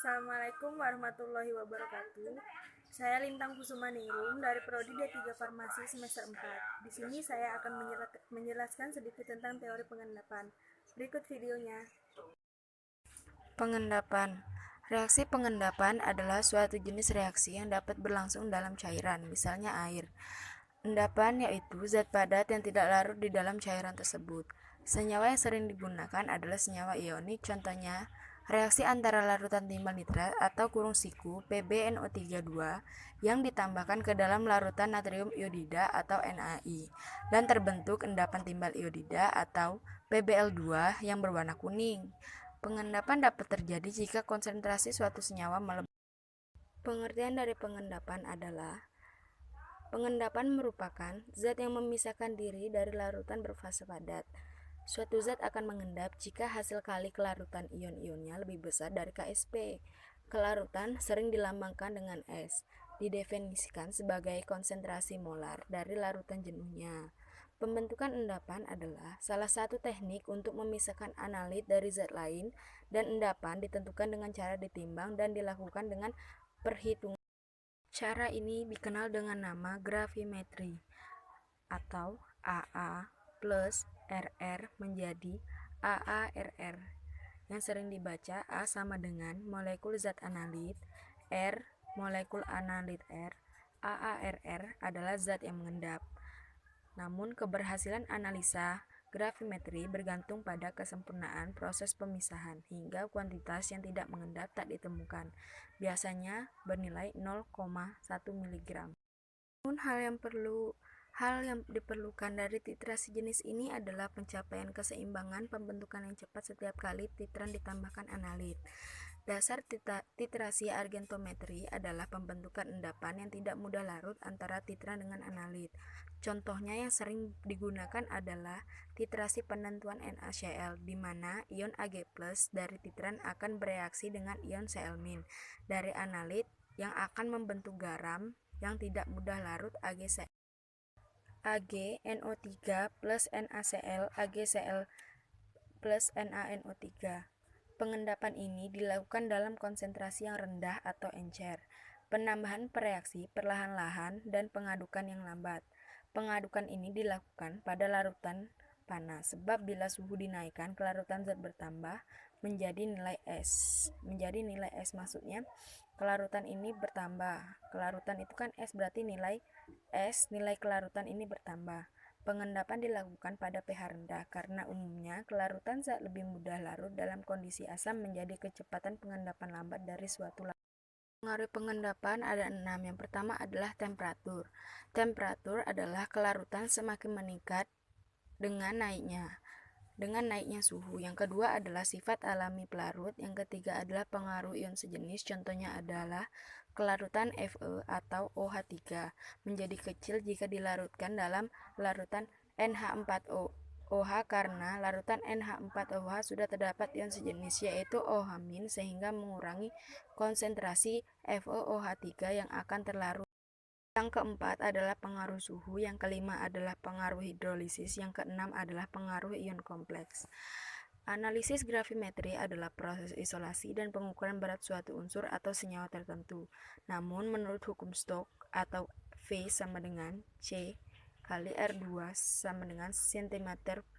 Assalamualaikum warahmatullahi wabarakatuh. Saya Lintang Kusumaningrum dari Prodi D3 Farmasi semester 4. Di sini saya akan menjelaskan sedikit tentang teori pengendapan. Berikut videonya. Pengendapan. Reaksi pengendapan adalah suatu jenis reaksi yang dapat berlangsung dalam cairan, misalnya air. Endapan yaitu zat padat yang tidak larut di dalam cairan tersebut. Senyawa yang sering digunakan adalah senyawa ionik, contohnya reaksi antara larutan timbal nitrat atau kurung siku PbNO32 yang ditambahkan ke dalam larutan natrium iodida atau NaI dan terbentuk endapan timbal iodida atau PbL2 yang berwarna kuning. Pengendapan dapat terjadi jika konsentrasi suatu senyawa melebihi. Pengertian dari pengendapan adalah pengendapan merupakan zat yang memisahkan diri dari larutan berfase padat. Suatu zat akan mengendap jika hasil kali kelarutan ion-ionnya lebih besar dari Ksp. Kelarutan sering dilambangkan dengan S, didefinisikan sebagai konsentrasi molar dari larutan jenuhnya. Pembentukan endapan adalah salah satu teknik untuk memisahkan analit dari zat lain, dan endapan ditentukan dengan cara ditimbang dan dilakukan dengan perhitungan. Cara ini dikenal dengan nama gravimetri atau AA plus RR menjadi AARR, yang sering dibaca A sama dengan molekul zat analit, R molekul analit R, AARR adalah zat yang mengendap. Namun keberhasilan analisa gravimetri bergantung pada kesempurnaan proses pemisahan, hingga kuantitas yang tidak mengendap tak ditemukan, biasanya bernilai 0,1 mg. Namun hal yang diperlukan dari titrasi jenis ini adalah pencapaian keseimbangan pembentukan yang cepat setiap kali titran ditambahkan analit. Dasar titrasi argentometri adalah pembentukan endapan yang tidak mudah larut antara titran dengan analit. Contohnya yang sering digunakan adalah titrasi penentuan NaCl, di mana ion Ag+ dari titran akan bereaksi dengan ion Cl- dari analit yang akan membentuk garam yang tidak mudah larut AgCl. AgNO3 plus NaCl, AgCl plus NaNO3. Pengendapan ini dilakukan dalam konsentrasi yang rendah atau encer. Penambahan pereaksi perlahan-lahan dan pengadukan yang lambat. Pengadukan ini dilakukan pada larutan panas, sebab bila suhu dinaikkan, kelarutan zat bertambah menjadi nilai S. Maksudnya kelarutan ini bertambah. Kelarutan itu kan S, berarti nilai S, nilai kelarutan ini bertambah. Pengendapan dilakukan pada pH rendah karena umumnya kelarutan zat lebih mudah larut dalam kondisi asam, menjadi kecepatan pengendapan lambat dari suatu larutan. Pengaruh pengendapan ada 6. Yang pertama adalah temperatur. Temperatur adalah kelarutan semakin meningkat dengan naiknya suhu. Yang kedua adalah sifat alami pelarut. Yang ketiga adalah pengaruh ion sejenis. Contohnya adalah kelarutan Fe atau OH3 menjadi kecil jika dilarutkan dalam larutan NH4OH, karena larutan NH4OH sudah terdapat ion sejenis yaitu OH- sehingga mengurangi konsentrasi FeOH3 yang akan terlarut. Yang keempat adalah pengaruh suhu, yang kelima adalah pengaruh hidrolisis, yang keenam adalah pengaruh ion kompleks. Analisis gravimetri adalah proses isolasi dan pengukuran berat suatu unsur atau senyawa tertentu. Namun menurut hukum Stokes atau V sama dengan C kali R2 sama dengan cm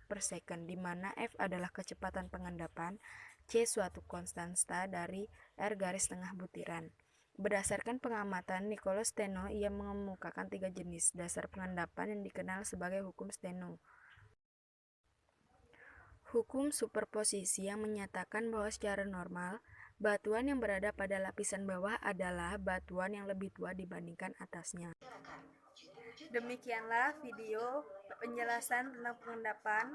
per second, di mana F adalah kecepatan pengendapan, C suatu konstanta dari R garis tengah butiran. Berdasarkan pengamatan Nicholas Steno, ia mengemukakan 3 jenis dasar pengendapan yang dikenal sebagai hukum Steno. Hukum superposisi yang menyatakan bahwa secara normal, batuan yang berada pada lapisan bawah adalah batuan yang lebih tua dibandingkan atasnya. Demikianlah video penjelasan tentang pengendapan.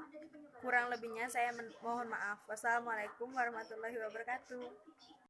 Kurang lebihnya saya mohon maaf. Wassalamualaikum warahmatullahi wabarakatuh.